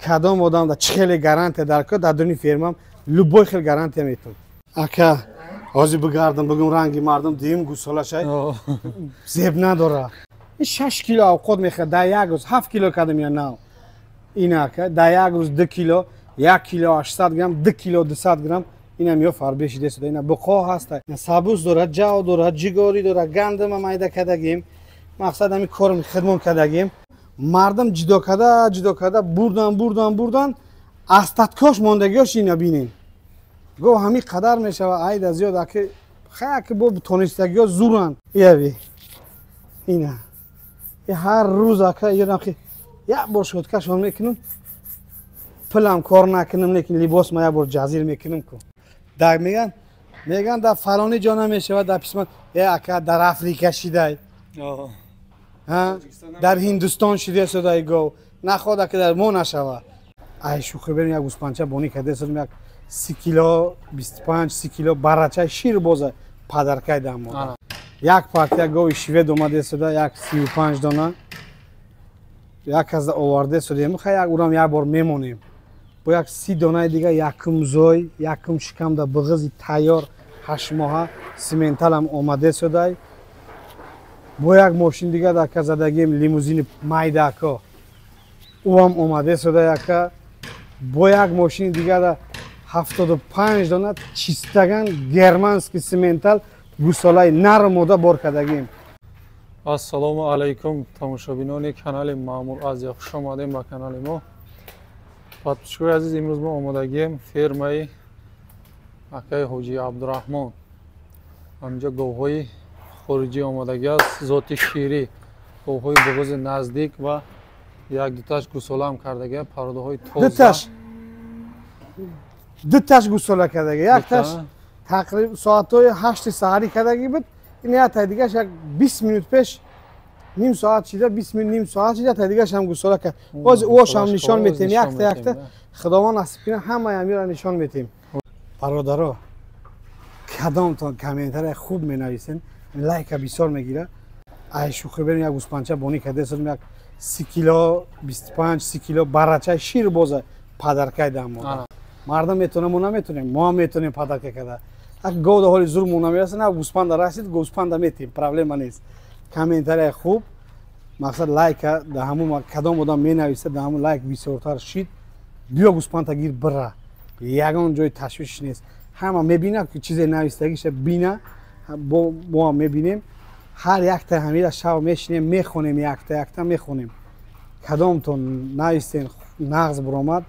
کدام آدم در چه خیلی گارانتی در که در دنی فیرمم لبای خیلی گارانتی میتون اکا آزی بگردم بگم رنگی مردم دیم گوساله شای زیب نداره 6 کیلو اوقات میخواد در یک روز 7 کیلو کدام یا نه اینا که در یک روز 2 کیلو 1 کیلو 800 گرم 2 کیلو 200 گرم اینا میو فربیش دیسه اینا بقا هست سبوس داره جو داره جیگاری داره گندم مایده کدگیم مقصد همین کارم خدمت کدگیم مردم جدا کده بردن استادکاش موندگیش اینا بینین گو همین قدر میشه عید از زیاد که خیلی با تونستگی زورن یوی اینا هر روز که یادم که یک بار شد کشون میکنم پلم کار نکنم لیکن لباس ما یک بار جزیر میکنم کو در میگن در فلانی جا نمیشه در پیشمت اکا در افریقا شیده در هندوستان شده شده گو نخواده که در ما نشوه ای شوخی بریم یک گوسپنچه بانی کده سرم یک 30 کیلو 25 30 کیلو برچه شیر بازه پدرکای دم ما یک پارتیا گوی شوید اومده شده یک 35 دانه یک از آورده شده میخوای یک اورم یک بار میمونیم با یک 30 دانه دیگه یکم زوی یکم شکم در بغضی تیار 8 ماه سیمنتال هم آمده شده با یک ماشین دیگه در که زدگیم لیموزین مایداکا او هم آمده شده که با یک ماشین دیگه در 75 دانه چیستگان گرمانسکی سیمنتال گوساله نرم موده بار کردگیم. السلام علیکم تماشابینان کانال مامور آزیا، خوش آمدید با کانال ما. پادشاه عزیز امروز ما آمدگیم فرمای آقای حاجی عبدالرحمن. همینجا گوهای خارجی آمدگی است، ذات شیری گوهای بغض نزدیک و یک دوتاش گوساله هم کردگی پرده های تازه. دوتاش گوساله کردگی یک تاش تقریبا ساعت 8 سحری کردگی بود. این تا دیگه یک 20 منوت پیش نیم ساعت شده 20 منوت نیم ساعت شده تا دیگه هم گوساله کرد. باز اوش هم نشان میتیم یک تا خداوند نصیب کنه همه امیر نشان میتیم. برادرها کدام تا کامنتر خوب مینویسین لایک بسیار میگیره. ای شوخی بریم یک گوسپنچه بانی کده سرم یک 30 کیلو 25 30 کیلو برچه شیر بازه پدرکای دم ما مردم میتونه ما نمیتونیم ما هم میتونیم پدرکای کده اگه گود حال زور مون نمیرسه نه گوسپند رسید گوسپند میتیم پرابلم نیست. کامنتر خوب مقصد لایک در همون کدام آدم مینویسه در همون لایک بسیارتر شید بیا گوسپند گیر بره یگان جای تشویش نیست همه میبینه که چیز نویستگیش بینه با هم میبینیم هر یک تا همیشه شب میشینیم میخونیم یک تا میخونیم کدامتون نویستین نغز برآمد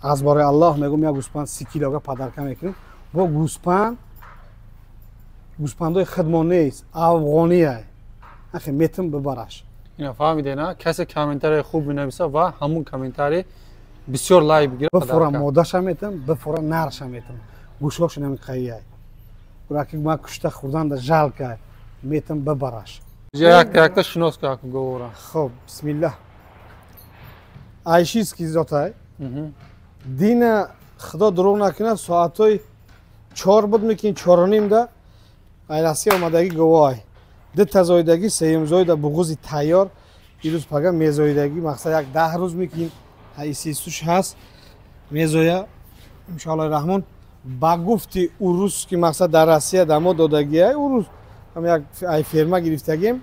از برای الله میگم یک گوسپند 30 کیلوگرم پدرکا میکنیم با گوسپندای خدمت نیست افغانیه اخی میتونم ببرش اینا فهمیده نه کسی کامنتر خوب بنویسه و همون کامنتر بسیار لایک بگیره بفورم ماده‌ش میتونم بفورم نرش میتونم گوشاش نمیخوایه وقتی ما کشته خوردن در جال کرد میتونم ببرش یک تا شناس که گوره خب بسم الله عایشیست که ذاته دین خدا دروغ نکنه ساعتای 4 بود میکنین 4 و نیم ده ایرسی آمدگی گواه ده تزایدگی سیم زایده بغوزی تیار ایروز پاگه میزایدگی مقصد یک 10 روز میکنین حیثی سوش هست میزایه انشاءالله رحمان با گفتی او روز که مقصد در روسیه دما دادگیه او روز هم یک ای فرما گرفتگیم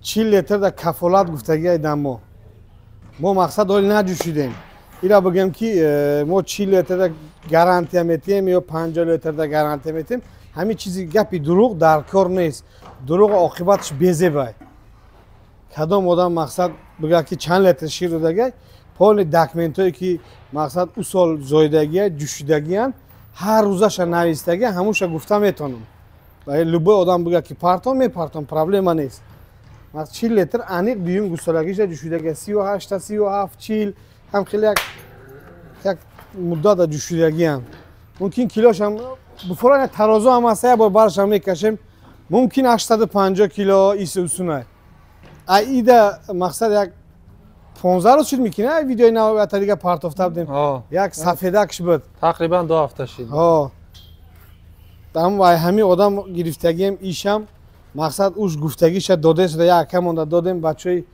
40 لیتر در کفالت گفتگیه دما ما مقصد حالی نجوشیدیم اینا بگم که ما 40 لیتر در گارانتی میتیم یا 50 لیتر در گارانتی میتیم همین چیزی گپی دروغ در کار نیست دروغ عاقبتش بیزیبه کدام آدم مقصد بگه که چند لیتر شیر دادگی پول داکمنتایی که مقصد او سال زایدگی جوشیدگی هر روزش نویستگی هموش گفته میتونم برای لبه آدم بگه که پارتون میپارتون پرابلم نیست مقصد 40 لیتر انیق بیون گوسالگیش جوشیدگی 38 تا 37 40 هم خیلی یک مدت جوشیدگی هم ممکن کیلوش هم بفران ترازو هم هست یه بار برش هم میکشیم ممکن 850 کیلو ایس اوسونه ایده مقصد یک 15 روز شد میکنه ویدیوی نو طریقه پارتوفته بودیم یک سفیدکش بود تقریبا 2 هفته شد همین آدم گرفتگیم ایشم مقصد اوش گفتگیش داده شده یک کم مونده دادیم بچه‌ای یک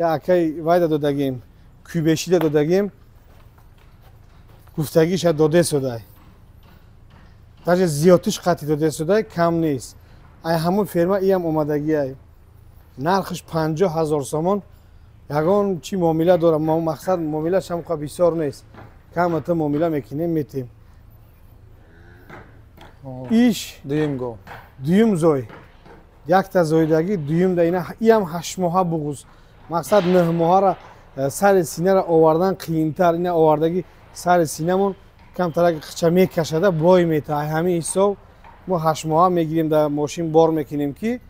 اکی وایده دادگیم кӯбешида додагим гуфтагиша дода шудай даже зиёдтиш қатъи дода шудай кам нест ай ҳамун ферма иам омадагиай нархш 50,000 сомон ягон чӣ муомила дорам мақсад муомилашам қа бисёр нест камата муомила мекунем метем иш дуюм зой якта зоидагӣ дуюмда ина иам 8 моҳа буғуз мақсад 9 моҳара сари синара овардан қиинтар ина овардагӣ сари синамон камтарак қича мекашада бой мета ай ҳамин ҳисоб мо 8 моҳа мегирем дар мошин бор мекунем ки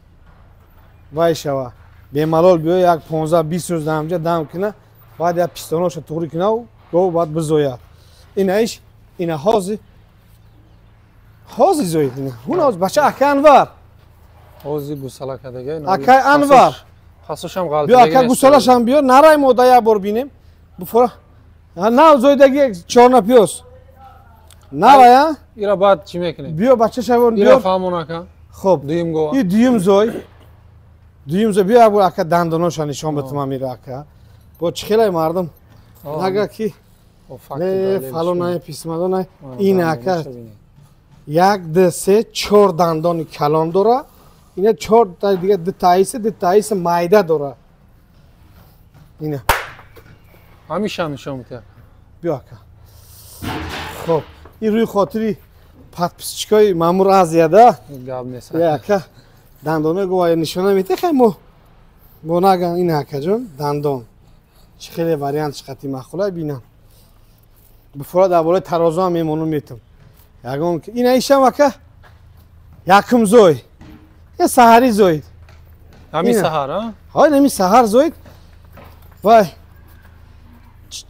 вай шава бемалол биё як 15-20 рӯз даҳамҷа дам куна баъд як пистоноша туғри кунав гов баъд бизояд ина иш ина ҳози зоид ина ҳун ҳоз бача ака Анвар ҳози гусалакадагай ака Анвар хасушам ғалати биё ака гусалашам биё нарай мода як бор бинем буфора нав зоидаги чорна пиёз навая ира баъд чӣ мекунем биё бачашавон биё ира фаҳмон ака хоб дуюм гова и дуюм зой биё як бор ака дандоноша нишон битумам ира ака бо чӣ хелай мардум нага ки фалонай писмадонай ин ака як ду се чор дандони калон дора ина чор дига ду таиса майда дора ина ҳамишам нишон битя биё ака хоб ин рӯи хотири подписчикои маъмур азияда гап нест ака дандонаи гова нишона метехай мо бо наган ин акаҷон дандон чӣ хеле вариантш қатъи маъқулай бинам буфора дар бораи тарозу ҳам мемонум метам ягон ина ишам ака якум зой я саҳари зоид ҳамин саҳар ҳой нами саҳар зоид вай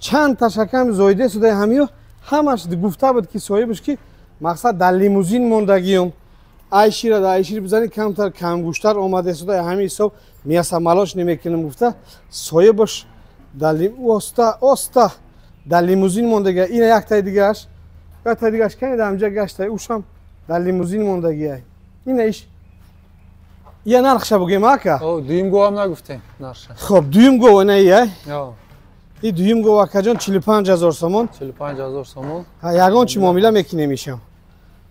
чанд ташакам зоиде судаи ҳамиё ҳамаш гуфта буд ки соҳибаш ки мақсад дар лимузин мондагиём айшира дар айшир бизани камтар камгӯштар омаде судаи ҳамин ҳисоб мияса малош намекунем гуфта соҳибаш оста дар лимузин мондагия ина яктай дигааш кани дамҷа гаштай ушам дар лимузин мондагиай ина иш я нархша бугем ака дуюм говам нагуфтем нарша хоб дуюм гов ина ияй ё и дуюм гов акаҷон 45,000 сомон 45,000 сомон ягон чӣ муомила мекунем ишам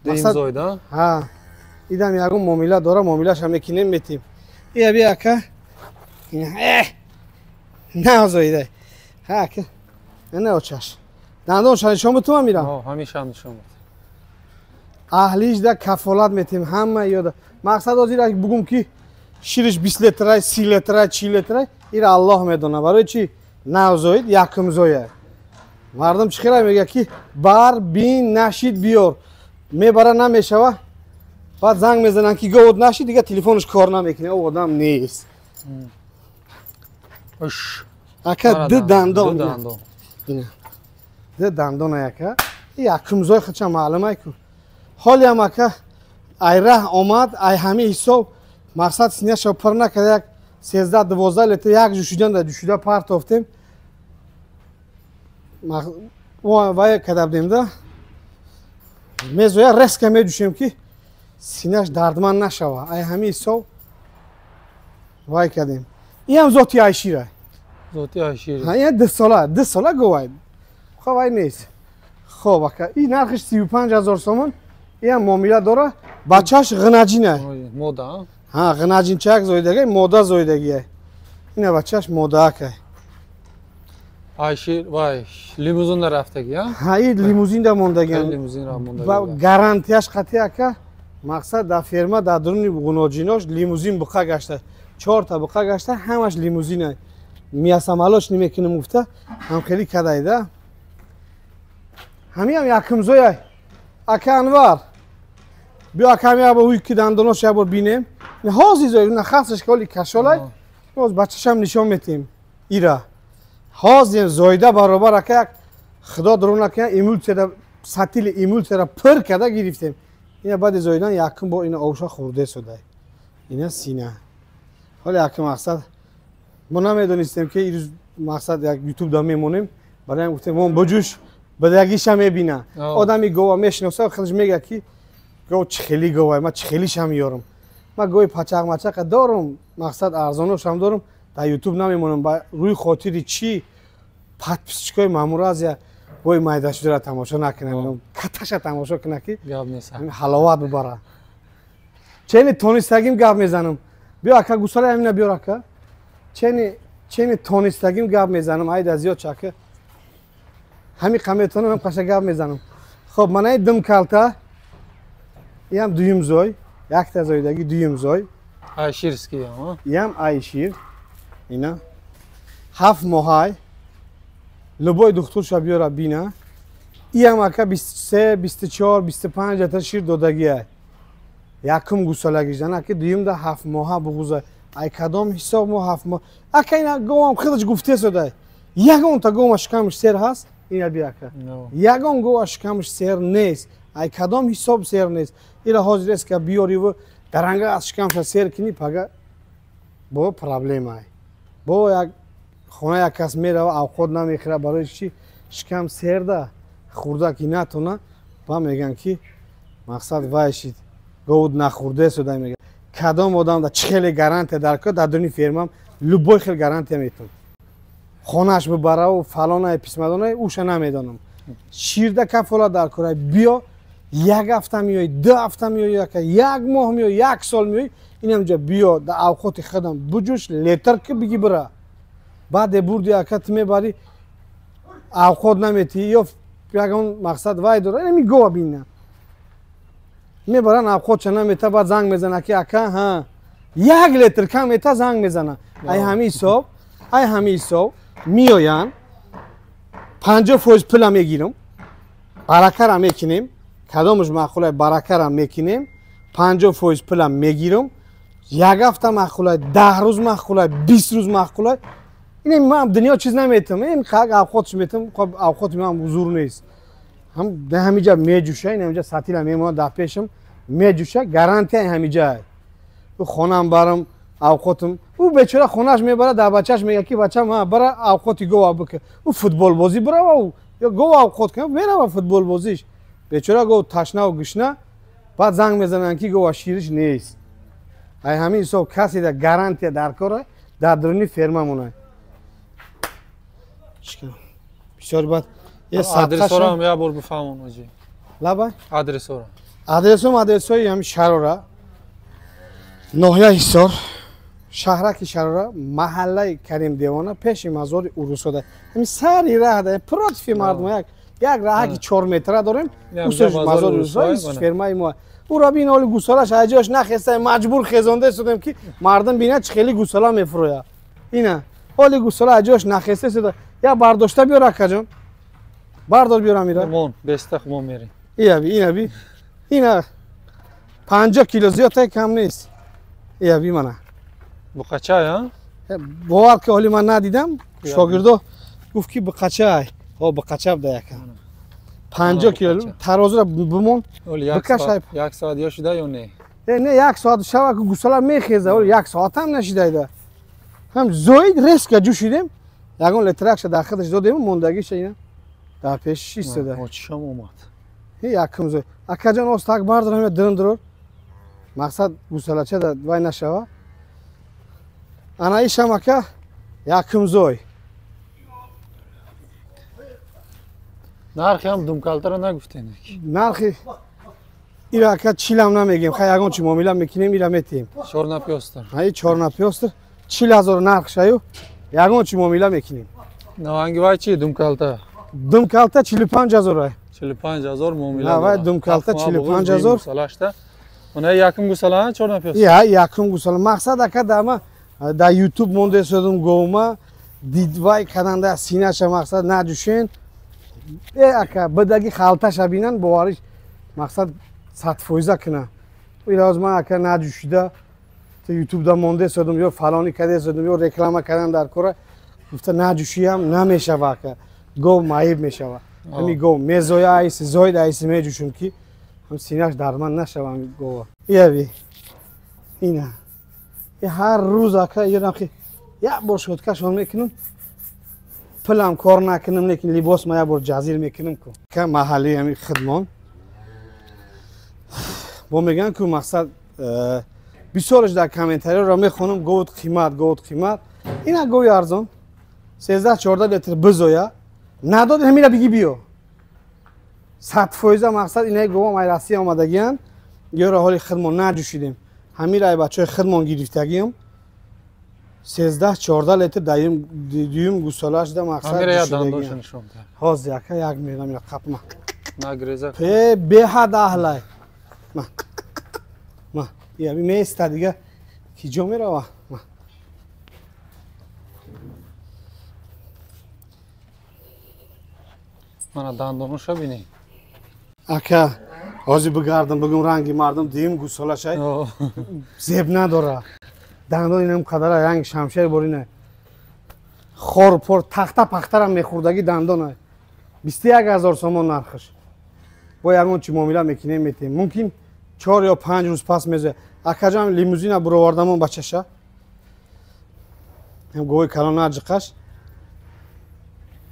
дуюм зойда идам ягон муомила дора муомилаша мекунем метем ия бия ака назоидай ака ина очаш дандонша нишон битумам мирам ҳамишам нишон бит аҳлиш да кафолат метем ҳама ёда мақсад озира бугум ки шириш 20 литрай 30 литрай 40 литрай ира аллоҳ медона барои чӣ нав зоид якум зоя мардум чӣ хелай мегӯяд ки бар бин нашид биёр мебара намешава баъд занг мезананд ки говод нашид дига телефонаш кор намекуне одам нест ака ду дандон ду дандона ака якум зой хача маълумай ку ҳолиам ака ай раҳ омад ай ҳамин ҳисоб мақсад синяша пир накарда як 13-12 литр як ҷӯшидан ҷӯшида партофтем вай кадабдем да мезоя резка медӯшем ки синаш дардманд нашава ай ҳамин ҳисоб вай кардем инам зоти айшира ин 2 сола говай вай нест хоб ака ин нархиш 35,000 сомон инам муомила дора бачаш ғинаҷина мода ғинаҷинчак зоидагай мода зоидагиай ина бачаш мода акай айшир вай лимузинда рафтаги и лимузинда мондаги гарантияш қатъи ака мақсад дар ферма дар дуруни ғуноҷинош лимузин буқа гашта 4 та буқа гашта ҳамаш лимузинай миясамалош намекунем гуфта ҳамхелӣ кадайда ҳамиам якум зояй ака Анвар биё ака ҳамиа бо ҳуй ки дандонош як бор бинем ҳози зоид на хасаш коли кашолай боз бачашам нишон метем ира ҳозим зоида баробар ака як худо дурӯ накунад эмулсияда сатили эмулсияда пир када гирифтем ина баъди зоидан якум бор ина овша хӯрде судай ина сина ҳоле ака мақсад мо намедонистем ки ирӯз мақсад як ютуб да мемонем бароям гуфтем мон буҷӯш бидагиша мебина одами гова мешиноса худаш мегӯяд ки гов чихели говай ма чихелишам ёрам ма гови пачақ мачақа дорам мақсад арзоношам дорам дар ютуб намемонам ба рӯи хотири чӣ подписчикои Мамуразия вой майдашудро тамошо накунам. Каташа тамошо куна ки гап нест. ҳаловат бубара. Чени тонистагим гап мезанам. Биё ака гусара ҳамина биёр ака. Чени тонистагим гап мезанам. Айда зиёд чака. Ҳами қаметонам ҳам қаша гап мезанам. Хоб манаи дум калта. Ям дуюм зой. Якта зойдаги дуюм зой. Айширский, ҳа? Ям айшир. Ина. 7 моҳай. Любой духтурша биёра бина. Иям ака 23, 24, 25 ата шир додагиай. Якум гусалагижан ака дуюмда 7 моҳа буғуза. Ай кадом ҳисоб мо 7 моҳ. Ака ина говам худаш гуфте содай. Ягон та говам шикамш сер ҳаст. Ина би ака. Ягон гова шикамш сер нест. Ай кадом ҳисоб сер нест. Ира ҳозир аст ки биёриву даранга аз шикамша сер кини пага бо проблема. Бо як хона як кас мерава авқот намехӯра барои чӣ шикам серда хӯрда ки натуна ба меган ки мақсад вайшид говуд нахӯрде суда меган кадом одам да чӣ хеле гарантия дар ко дар дуни фермам любой хел гарантия метун хонааш бибараву фалонае писмадонае уша намедонам ширда кафола дар кора биё як ҳафта меои 2 ҳафта меои яка як моҳ меои як сол меои инамҷа биё да авқоти худам буҷӯш летр ки биги бира баъде бурди ака ту мебари авқот наметӣ ё ягон мақсад вай дора инами гова бина мебаран авқотша намета баъд занг мезана ки ака ҳа як литр кам мета занг мезана ай ҳами ҳисоб меоян 50% пула мегирам баракара мекинем кадомаш маъқулай баракара мекинем 50% пула мегирам як ҳафта маъқулай 10 рӯз маъқулай 20 рӯз маъқулай ин ман дунё чиз наметам ин қаг авқотш метам авқоти ман ҳузур нест ҳамиҷа меҷӯша ин ҳамиҷа сатила мемонад дар пешам меҷӯша гарантияи ҳамиҷа хонам барам авқотам ӯ бечора хонааш мебара дар бачааш мега ки бачам бара авқоти гова бика ӯ футболбозӣ бирава ё гова авқот кунад мерава футболбозиш бечора гов ташнаву гӯшна баъд занг мезананд ки гова шириш нест ай ҳамин ҳисоб касе да гарантия дар кора дар дуруни фермамона бисёр бад адресорам я бор бифаҳмон оҷи лаба адресорам адресои ҳами шарора ноҳияи ҳисор шаҳраки шарора маҳаллаи карим девона пеши мазори урусода ҳами сари раҳда против мардум як раҳаки 4 метра дорем усош мазори урусода фермаи мо ура бин оли гусалаш аҷош нахеста маҷбур хезонда судем ки мардум бина чӣ хели гусала мефурӯя ина оли гусала аҷош нахеста суда я бардошта биёр акаҷон бардор биёрам ира мон беста хумон мерем инаби ина 50 кило зиёдтаи кам нест инаби мана буқачай бовар ки оли ман надидам шогирдо гуфт ки буқачай буқачаб да яка 50 кило тарозура бимон бикашай 1 соат ё шуда ё не не 1 соат шава ки гусала мехеза оли 1 соат ҳам нашидайда ҳам зоид резка ҷӯшидем ягон литракша дар худаш додем мондагиша ина дар пешиш истода очишам омад якум зой акаҷон оз так бардорам дирндирор мақсад гусалача да вай нашава ана ишам ака якум зой нархи ҳам думкалтара нагуфтем нархи ира ака чилам намегем ха ягон чи муомила мекунем ира метем чорнапёстр ай чорнапёстр 40,000 нархшаю ягон чи муомила мекунем наванги вай чи думкалта 45,000 ай 45,000 муомила вай думкалта 45,000 она якум гусала чорнапёстр якум гусала мақсад ака дама да ютуб монде содум говма дидвай кананда синаша мақсад наҷӯшен ака бидаги халташа бинан бовариш мақсад 100% кина илоз ман ака наҷӯшида ютубда монде содум ё фалони каде содум ё реклама кардан дар кора гуфта наҷӯшиям намешава ака гов маиб мешава ҳами гов мезоя айси зоид айси меҷӯшум ки ҳам синаш дарман нашава ҳами гова яви ина ҳар рӯз ака ёдам ки як бор шоткашон мекунам пулам кор накунам лекин либос ма як бор ҷазир мекунам ку ка маҳаллии ҳами хидмон бо мегӯям ку мақсад бисёраш дар комментариёро мехонам говуд қимат ина гови арзон 13-14 لیتر بزویا نداد همیرا بگی بیو 100% مقصد اینه گوام ایراسی آمدگیان یه را حالی خدمون نجوشیدیم همیرا ای بچه های خدمون گرفتگیم 13-14 لیتر دیوم گوسالاش ده مقصد همیرا یا دندونشون شوند هاز یکه یک میرم میرا قپما نگریزه به حد اهلای ما یه بی میسته دیگه کی جو میره ما من دندونش بینی اکا هازی بگردم بگم رنگی مردم دیم گوسالا شای زیب نداره دندون اینم قدر رنگ شمشیر برینه خور پر تخته پختر هم میخوردگی دندون 21,000 سومون نرخش با یکون چی معامله میکنیم میتیم ممکن 4 یا 5 روز پس میزه اکا جام لیموزین برو واردمون بچه‌شا هم گوی کلان نرجقش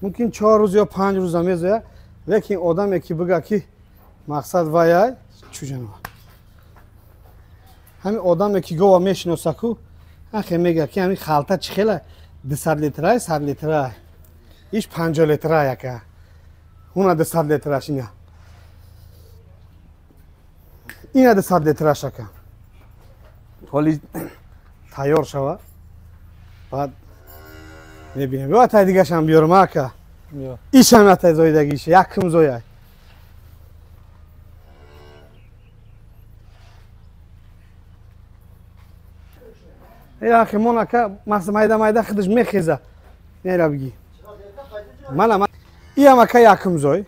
ممکن 4 روز یا 5 روز میزه لیکن آدم یکی بگه که مقصد وایای چو جنوا همین آدم یکی گوه میشناسه کو اخی میگه که همین خالتا چخیله 200 لیتره 100 لیتره ایش 50 لیتره یکه اون 200 لیترش اینه این 200 لیترش که حالی تیار شوه بعد میبینیم بیا تای دیگه شم بیارم اکا ایش هم تای زایدگیشه یکم زایه یا اخی من که مثلا مایده خودش میخیزه نیره بگی من ای هم که یکم زای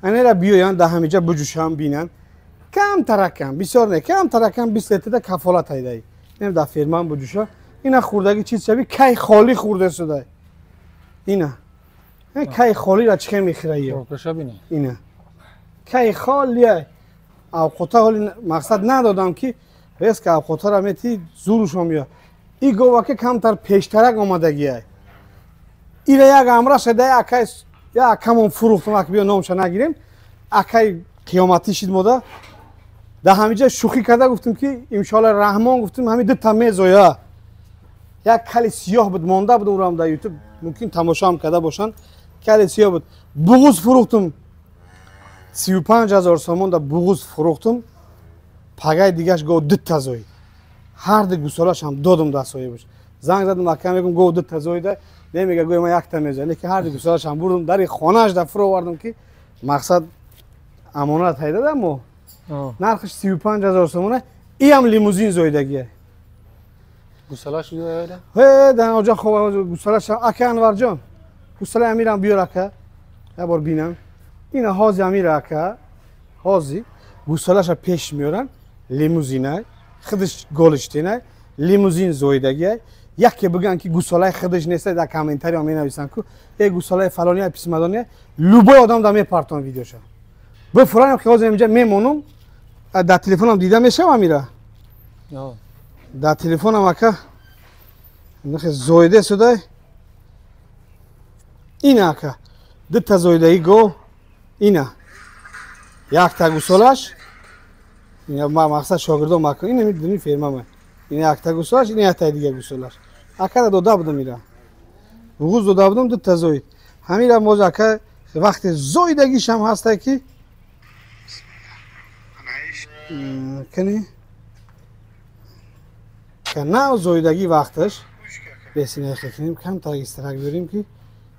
اینه بیاین ده همیجا بجوشم بینن کم ترکم بسیار نه کم ترکم 20 لیتر کفالت ایده اینه ده فرمان بجوشه اینا خوردگی چیز شبیه کی خالی خورده شده اینا کی خالی را چه میخوره اینا کی خالیه اوقاتا حالی مقصد ندادم که ریس که اوقاتا را میتی زورشون بیا این گوه که کمتر پیشترک آمدگیه ایره یک امره شده یا کمون فروختم اک بیا نامش نگیریم اکی قیامتی شد موده در همیجا شوخی کرده گفتیم که انشالله رحمان گفتیم همین دو تا میزویا یک کلی سیاه بود مانده بود اونم در یوتیوب ممکن تماشا هم کرده باشن کلی سیاه بود بغوز فروختم 35,000 سومون در بغوز فروختم پگای دیگهش گو دو تا زوی هر دو گوسالاش هم دادم دستایی باش زنگ زدم مکه میگم گو دو تا زوی ده نمیگه گوی ما یک تا میزه لیکن هر دو گوسالاش هم بردم در خانه‌اش در فرو آوردم که مقصد امانت هی دادم و نرخش 35,000 سومونه ای هم لیموزین زویدگیه گوسالاش دیگه هی در آنجا خوب گوسالاش اکه انور جان گوساله امیرم بیار اکه یه بار بینم این هازی امیر اکه هازی گوسالاش پیش میارن لیموزینه خودش گلشتینه لیموزین زویدگیه یکی بگن که گوساله خودش نیست در کامنتاری هم مینویسن که ای گوساله فلانی پیش مدانیه لوبای آدم در میپرتون ویدیوشا به فلان که هازی اینجا میمونم در تلفنم دیده میشه امیره در تلفنم اکه نخ زویده شده اینه اکه دو تا زویدگی گو اینه یک تا گوسالاش این مقصد شاگردم مکن اینه میدونی فرمامه این یک تا گوسالاش این یک تا دیگه گوسالاش اکه داده بودم میره بغوز داده بودم دو تا زوید همیره موز اکه وقت زویدگیش هم هسته که کنی که نه زویدگی وقتش بسینه خیکنیم کم تا استرک بریم که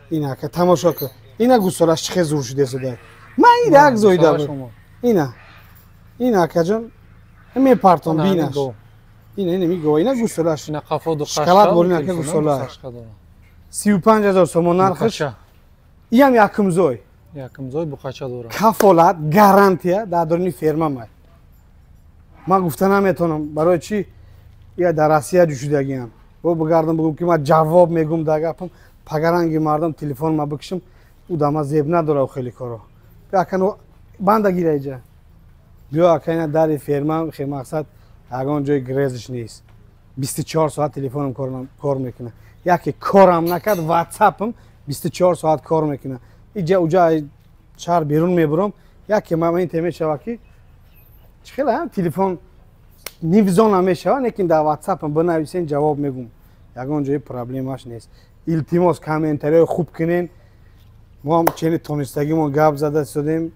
اینه که تماشا کن اینه گوسالاش چه زور شده شده من این یک زویده بود اینه که جان میپرتون بینش اینه میگو اینه گوسالاش اینه قفا دو شکلات بولینه که گوسالاش 35,000 سومون نرخش این هم یکم زوی بقچه داره کفالت گارانتیه در دورانی فرما من گفتن نمیتونم برای چی یا در آسیا جوشیدگیم و بگردم بگم که من جواب میگم در گپم پگرنگی مردم تلفن ما بکشم او دما زیب نداره خیلی کارا بیاکن بنده گیره اینجا بیا که در فرما خیلی مقصد اگه جای گریزش نیست 24 ساعت تلفنم کار میکنه یکی کارم نکرد واتساپم 24 ساعت کار میکنه اینجا اوجا شهر بیرون میبرم یکی من این تیمه شوه که خیلی هم تلفن نیوزان هم میشه لیکن در واتساپ هم بنویسین جواب میگم یکان جای پرابلمش نیست илтимос комментариё хуб кунен. мо ҳам чени тонистагимон гап зада шудем.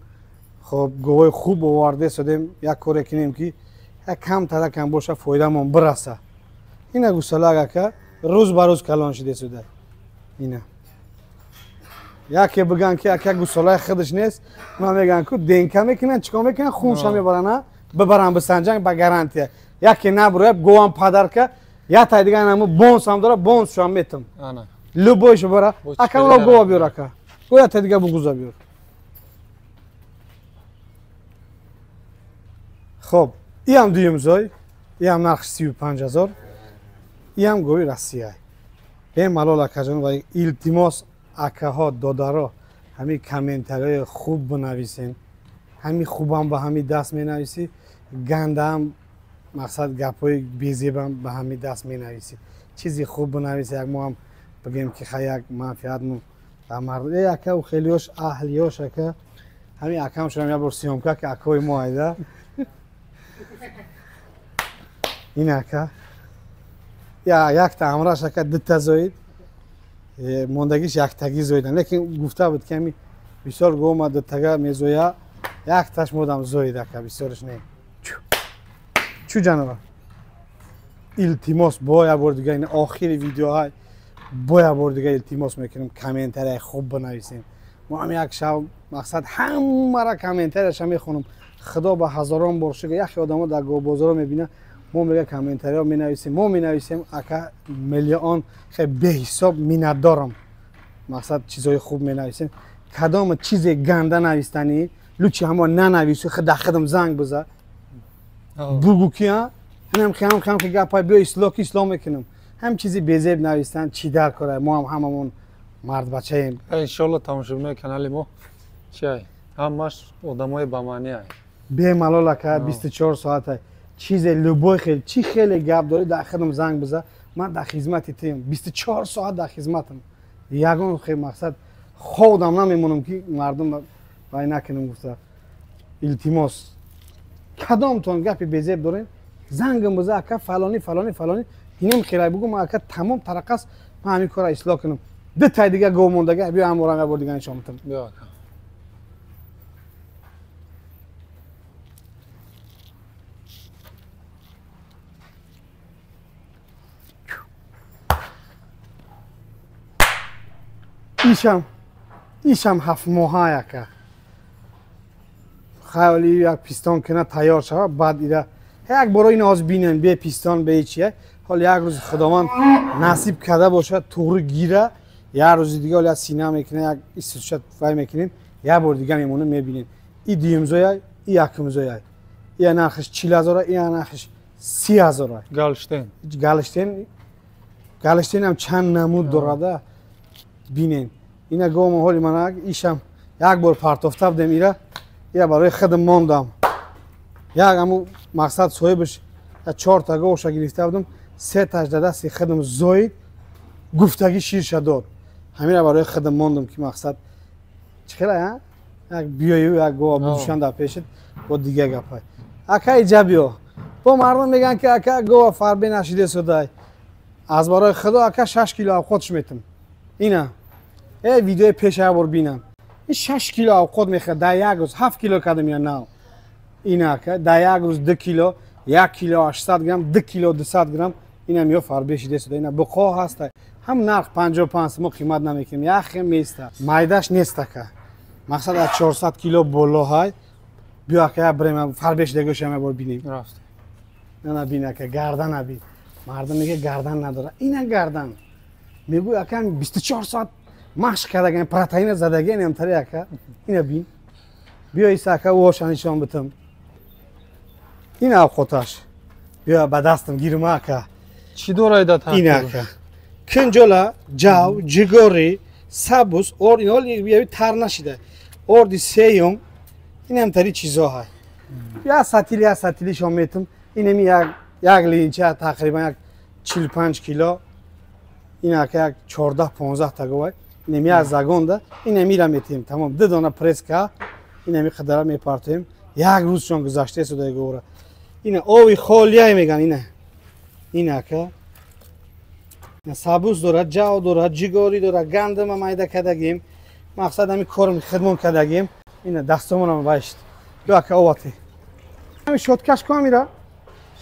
хоб гувоҳи хуб оварда шудем. як коре кунем ки як кам таракам боша фоидамон бираса. ина гусалак ака рӯз ба рӯз калон шида шуда. ина яке биган ки ака гусалаи худаш нест, ман мегӯям ки денка мекунан, чикор мекунан, хунша мебаранд, бибаранд ба санҷанг ба гарантия. яке набирояд гувам падарка, ятай дигар наму бонус ҳам дора, бонусшам метам. ана любойшо бара. ака уно гува биёр ака. гӯ ятай дигар бугуза биёр. хоб, иам дуюмзой, иам нархи 35000. иам гӯи Россия. бемалол акаҷон ва илтимос акаҳо додаро ҳами комментариҳои хуб бинависен. ҳами хубам ба ҳами даст менависӣ, гандаам мақсад гапҳои безебам ба ҳами даст менависӣ. чизи хуб бинависӣ, як мо ҳам бигем ки хай як манфиатмон ба мардум. ака у хелиёш аҳлиёш ака. ҳами акам шудам як бор сиёмка ки акаҳои мо айда. ин ака якта амраш ака дутта зоид. мондагиш яктагӣ зоидан, лекин гуфта буд ки ҳами бисёр гӯма дуттага мезоя, якташ модам зоид ака, бисёрш не. чӯ ҷанова? илтимос бо як бор дигар, охири видеоҳай бо як бор дигар илтимос мекунем, комментарияи хуб бинависем. мо ҳам як шаб мақсад ҳамара комментарияша мехонам. худо ба ҳазорон бор шуга, яхе одамо дар гоҳбозоро мебина, мо мега комментариҳо менависем, мо менависем ака миллион хе беҳисоб миннатдорам. мақсад чизҳои хуб менависем. кадома чизе ганда навистанӣ, лучи ҳамо нанавису, дар худам занг биза. бугу ки инам хам ки гапай биё ислоҳ ки ислоҳ мекунам. ҳам чизи безеб навистан чӣ дар кора, мо ҳам ҳамамон мардбачаем. иншоалло тамошобинои канали мо чиай ҳамаш одамои ба маъниай. бемалол ака 24 соата чизе любой хел чи хеле гап дори дар худам занг биза, ман дар хизмати тем 24 соат дар хизматам. ягон хел мақсад ходам намемонам ки мардум вай накунам. гуфта илтимос кадомтон гапи безеб дорем, зангам биза ака фалони фалони фалони инам хелай бугум ака тамом тарақас ман ҳамин кора ислоҳ кунам. дутай дигар гов мондага биё ҳаморам як бор дигар нишон метам. биё ака. ишам 7 моҳа ака. хаёли як пистон кина тайёр шава, баъд ира як боро ин ҳоз бинен бе пистон бе ҳичие. ҳол як рӯз худованд насиб карда бошад туғри гира, як рӯзи дигар ҳол як сина мекунем, як истишод вай мекунем, як бор дигар мемонем мебинем. и дуюмзояй, и якумзояй. ия нархиш 40000, ия нархиш 30000. галштен галштен ҳам чанд намуд дорада бинен. ина гӯма ҳоли манак ишам як бор партофта будем ира, я барои худам мондам. як ҳаму мақсад соҳибаш 4 та гӯша гирифта будам, 3 таш дар дасти худам зоид, гуфтагӣ ширша дод. ҳамира барои худам мондам ки мақсад чӣ хела як биёю як гӯва будушан дар пешит бо дигар гапай. ака иҷа биё. бо мардум мегӯянд ки ака гӯва фарбе нашида судай. аз барои худо ака 6 кило авқотш метам. ина видеои пеша як бор бинам. 6 кило авқот мехӯрад дар як рӯз 7 кило кардам я нав. ина ака дар як рӯз 2 кило, 1 кило 800 грамм, 2 кило 200 грамм ина миё фарбе шида суда. ина буқо ҳаста. ҳам нарх 55 мо қимат намекунем. яхе места. майдаш нест ака. мақсад аз 400 кило боло ҳай. биё ака я брема фарбе шида гӯшам я бор бинем. рафт. ана бин ака гардан аби. мардум мега гардан надора. ина гардан. мегӯй ака 24 соат машқ кардаган протеина задаган амтари ака. ина бин. биё иса ака воша нишон битам. ина авқоташ. биё ба дастам гирма ака. чӣ дорад дар ина ака. кинҷола, ҷав, ҷигори, сабус, ор ин ҳол яви тар нашида. орди сеюм. ин амтари чизо ҳай. я сатили шон метам. инами як линча тақрибан як 45 кило. ина ака як 14-15 та гӯвай. инами як загонда. инамира метем тамом. 2 дона преска. инами қадара мепартоем. як рӯзшон гузашта судаи гӯра. ина ови холия меган ина. ина ака сабуз дорад, ҷав дорад, ҷигорӣ дорад, гандама майда кардагим. Мақсад ҳами корм хидмон кардагим. Ина дастомонам вайшт. Ду ака овати. Ҳами шоткашко ҳамира.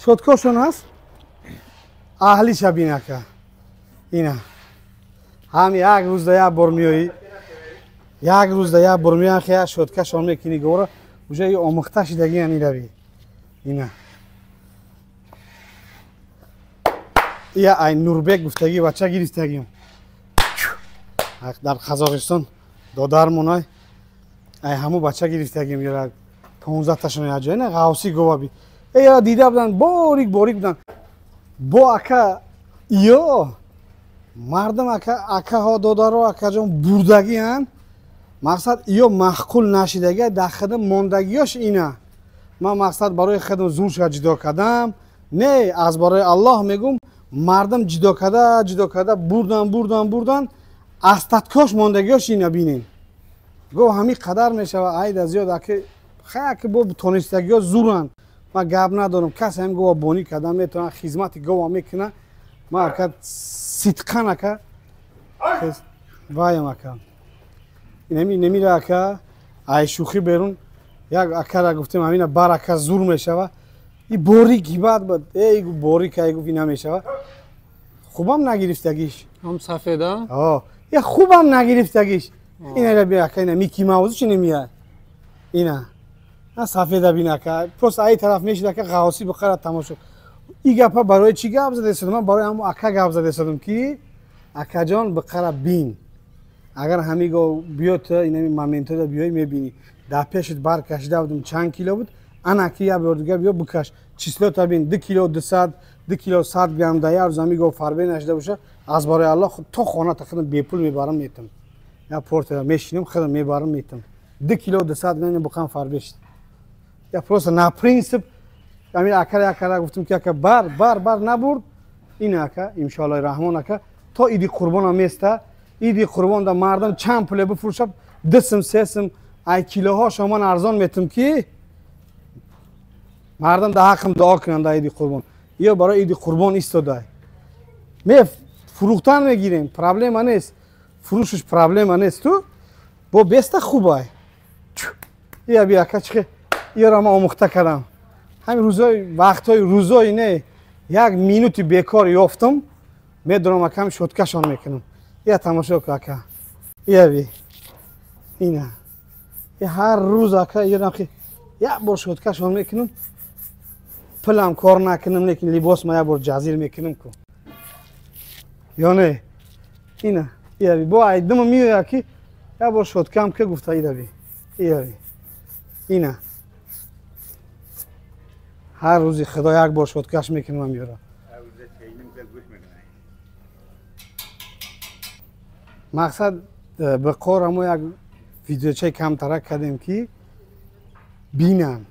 Шоткошон ҳаст. Аҳлиша бин ака. Ина. Ҳами як рӯзда як бор меоӣ. Як рӯзда як бор меоӣ хе шоткашон мекунӣ гора. Уже омӯхта шидагӣ ҳами равӣ. Ина. Я ай Нурбек гуфтагӣ бача гирифтагим. Дар Қазоқистон додармонай ай ҳаму бача гирифтагим ёра 15 ташон як ҷой на ғавси гова би. Ёра дида будан борик будан. Бо ака ё мардам акаҳо додаро акаҷон бурдагиан. Мақсад ё маҳқул нашидагӣ дар хидм мондагиёш ина. Ман мақсад барои хидм зурша ҷудо кардам. Не аз барои Аллоҳ мегум мардам ҷудо карда бурдан астаткош мондагиёш ина бинем. Гов ҳами қадар мешава айда зиёд аки хаяки бо тонистагиёш зуранд. Ман гап надорам касе ҳами гова бонӣ карда метавонад хизмати гова мекунад. Ман ака сидқан ака ваям ака немира ака ай шӯхӣ берун як акара гуфтем ҳамина бар ака зур мешава. И борик ҳибат буд. Эй борик ай гуфт ина мешава. Хубам нагирифтагиш. Ам сафеда? Я хубам нагирифтагиш. Ина би ака ина Мики Маус чи немия. Ина. На сафеда бин ака. Просто ай тараф мешид ака ғавси бухара тамошо. И гапа барои чи гап заде шудам? Ман барои ҳамон ака гап заде шудам ки акаҷон бухара бин. Агар ҳамиго биёд инами моментода биёй мебинӣ. Дар пешит бар кашида будам чанд кило буд. Ана ки як бор дигар биё бикаш. Числота бин 2 кило 200 2 кило 100 грамм да як рӯз ҳамиго фарбе нашида боша. Аз барои Аллоҳ то хона та хидм бепул мебарам метам. Я порта мешинам хидм мебарам метам. 2 кило 200 грамм бухам фарбе шид. Я просто на принцип ҳамин акара гуфтам ки ака бар набурд. Ин ака иншоаллоҳи раҳмон ака то иди қурбонам места. Иди қурбон да мардам чанд пуле бифурӯшад 2 сум 3 сум ай килоҳо шоман арзон метам ки мардам да ҳаққам дуо кунанд да иди қурбон. Ё барои иди қурбон истодай. Ме фурӯхтан мегирем, проблема нест. Фурӯшиш проблема нест ту. Бо беста хубай. Я би ака чихе ёра ман омӯхта кардам. Ҳамин рӯзои вақтҳои рӯзои не як минути бекор ёфтам. Медонам ака ҳам шоткашон мекунам. Я тамошо ку ака. Я би. Ина. Я ҳар рӯз ака ёрам ки як бор шоткашон мекунам. Пилам кор накунам, лекин либос ма як бор ҷазир мекунам ку. Ё не? Ина. Я би бо айдама меоя ки як бор шоткам ки гуфта ира би. Я би. Ина. ҳар рӯзи худо як бор шоткаш мекунам ёра. мақсад ба қора мо як видеочаи камтарак кардем ки бинам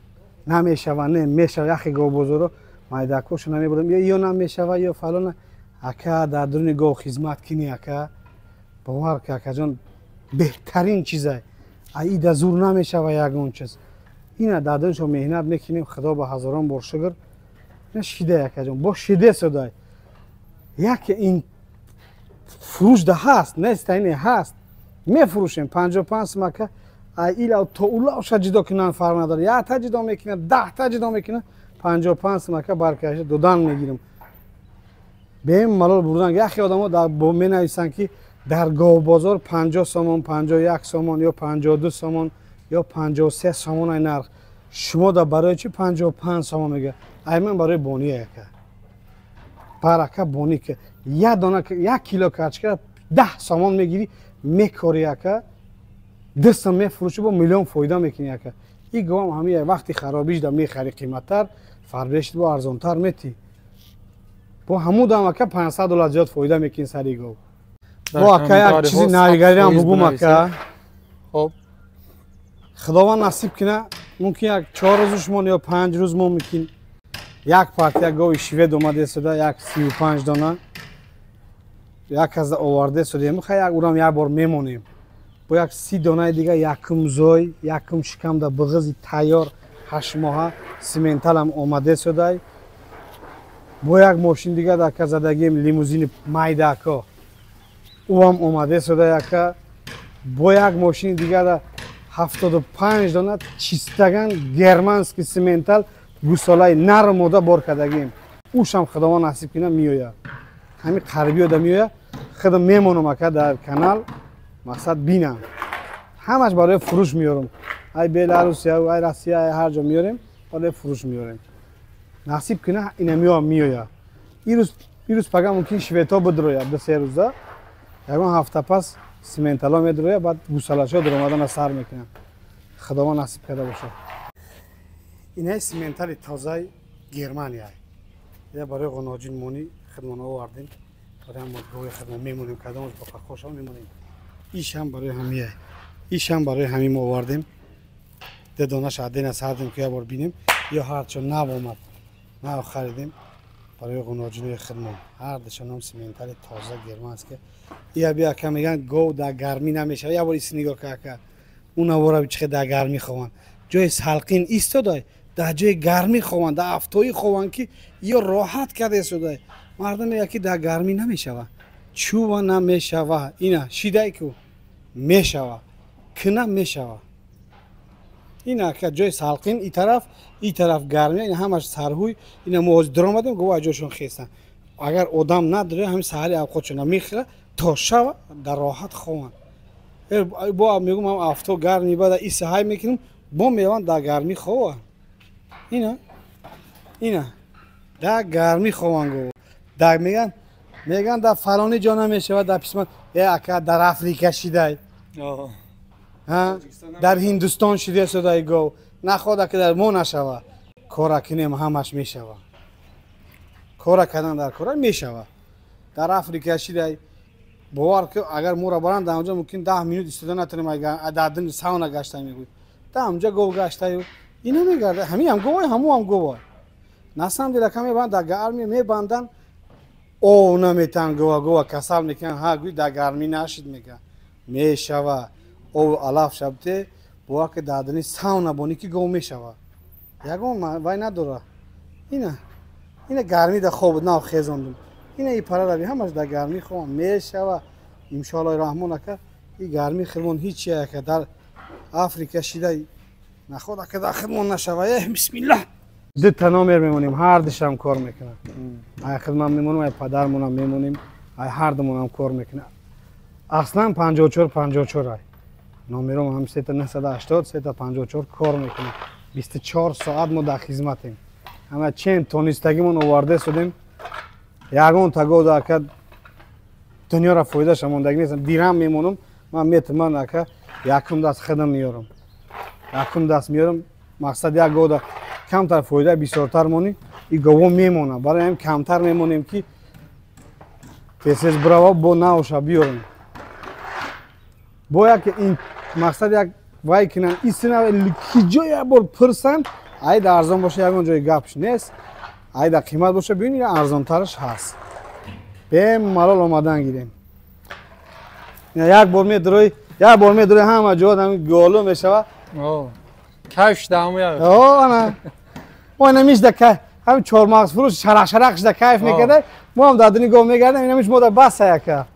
намешава не мешава яхе гов бозоро майдакоша намебурам ё намешава ё фалона ака дар дуруни гов хизмат кини ака бовар ки акаҷон беҳтарин чизай аида зур намешава ягон чиз ина дар дуруншо меҳнат мекунем худо ба ҳазорон бор шукр ина шидай акаҷон бо шиде содай яке ин фурӯш да ҳаст неста ине ҳаст мефурӯшем 55 сум ака ила то улавша ҷидо кунан фарқ надорад якта ҷидо мекунад 10та ҷидо мекунад 55 сум ака баркаша додан мегирам бем малол бурдан яхе одамо бо менависанд ки дар говбозор 50 сомон 51 сомон ё 52 сомон ё 53 сомон ай нарх шумо да барои чи 55 сомон мега ай ман барои бони ака барака бони ки як дона 1 кило качка 10 сомон мегири мекори ака 2 сом мефурӯши бо миллион фоида мекунӣ ака и гавам ҳами вақти харобиш да мехари қиматтар фарбешт бо арзонтар метӣ бо ҳамудам ака $500 зиёд фоида мекунӣ сари гов бо ака як чизи навигариам бугум ака хоб худованд насиб кина мумкин як 4 рӯзу шумон ё 5 рӯз мо мекин як партия гови швед омаде суда як 35 дона як аз оварде судем хай як урам як бор мемонем бо як 30 донаи дига якум зой якум шикам да биғизи тайёр 8 моҳа сименталам омаде судай бо як мошин дига дака задагим лимузини майдако уам омаде шуда яка бо як мошини дига да 75 дона чистаган германский сементал гусолай нармода бор кадагим ушам худован насиб кина миёя ҳами қарбиёда миёя худам мемонам ака дар канал мақсад бинам ҳамаш барои фурӯш миёрам ай беларусия ай россия ай ҳар ҷо миёрем барои фурӯш миёрем насиб кина ина миёя ирӯз пага мумкин швето бидроя 2-3 рӯза ягон ҳафта пас сементало медроя баъд гусалашо даромадана сар мекунам худованд насиб карда бошад инаи сементали тозаи германия я барои ғуноҷинмонӣ хидмон овардем барои модгоҳи хидмон мемонем кадомаш ба пахоша мемонем ишам барои ҳамия ишам барои ҳамин мо овардем дедонаш адена сардем ки ябор бинем ё ҳарчо нав омад нав харидем барои ғуноҷинои хидмон ҳардашонам сементали тоза германска я бия ка меган гов дар гармӣ намешава ябор иси нигоҳ ка унавора чихе дар гармӣ хованд ҷои салқин истодай дар ҷои гармӣ хованд дар афтоӣ хованд ки ё роҳат карда истодай мардум мегӯяд ки дар гармӣ намешава чӯва намешава ина шидай ку мешава кина мешава ина ка ҷои салқин и тараф гармӣ ина ҳамаш сарҳуй ина мо ҳозир даромадем гова ҷошон хестан агар одам надоре ҳамин саҳари авқотшона мехӯра то шава дар роҳат хованд бо мегӯм ҳам авто гарми бада и саҳай мекунем бо меванд дар гармӣ хова ина дар гармӣ хованд гова дар меган дар фалони ҷо намешава дар писмат ака дар африка шидай дар ҳиндустон шида шудаи гов нахоҳда ки дар мо нашава кора кунем ҳамаш мешава кора кардан дар кора мешава дар африка шидай бовар ки агар моро баранд дар онҷо мумкин 10 минут истода натонем дар дини сауна гашта мегӯй дар онҷо гов гаштаю ина мегарда ҳамин ҳам говой ҳаму ҳам говой насам дилака мебанданд дар гармӣ мебанданд ов наметан гова касал мекунанд ҳа гӯй дар гармӣ нашид мегӯянд мешава ов алаф шабте бовар ки дар дини сауна бонӣ ки гов мешава ягон вай надора ина гармӣ да хоб нав хезондум ина и парарави ҳамаш дар гармӣ ховам мешава иншоаллоҳи раҳмон ака и гармӣ хидмон ҳичи ака дар африка шидай нахоҳда ки дар хидмон нашава бисмиллаҳ ду таномер мемонем ҳардушам кор мекунад ай хидмат мемонем ай падармонам мемонем ай ҳардумонам кор мекунад аслан 54 ай номером ҳам 3980 354 кор мекунем 24 соат мо дар хизматем ҳама чен тонистагимон оварда шудем ягон тагода ака дунёро фоидаша мондагӣ нестам дирам мемонам ман метуман ака якум даст хидм миёрам мақсад як года камтар фоида бисёртар монӣ и гово мемонам барои ҳамин камтар мемонем ки тез бурава бо наоша биёрем бо як ин мақсад як вай кунан исина ки ҷо якбор пурсанд айда арзон боша ягон ҷои гапш нест айда қимат боша бибинед арзонтараш ҳаст бемалол омадан гирем як бор медрои ҳама ҷо голу мешава кайфш дамоя ана она мишда кайф ҳам чормағз фурӯш шарақшда кайф мекарда мо ҳам дар дини гов мегардем ина миш мода баса яка